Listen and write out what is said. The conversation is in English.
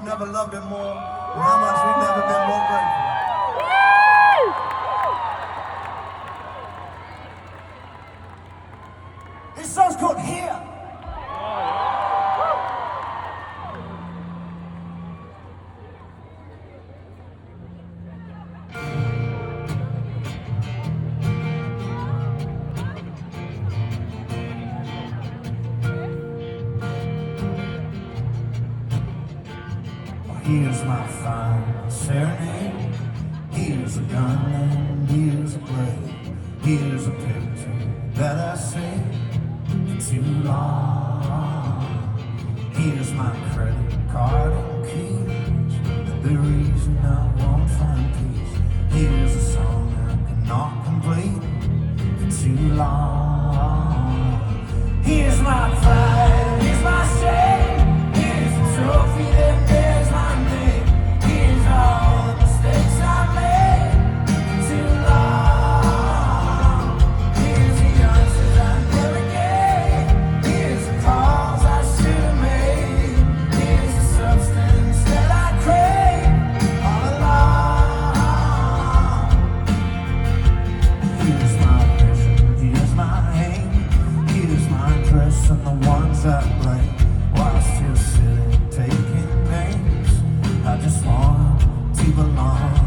never loved it more, and how much we've never been more grateful. This song's called Here. Here's my final serenade. Here's a gun and here's a blade. Here's a picture that I saved for too long. Here's my credit card and keys, the reason I won't find peace. Here's a song I cannot complete for too long. Here's my pride, here's my shame. Here's a trophy that bears my name. Here's all the mistakes I made for too long. Here's the answers I never gave. Here's the calls I should have made. Here's the substance that I crave all along. Here's my vision, here's my aim. Here's my dress and the ones I blame. While still sitting taking names, I just want to belong.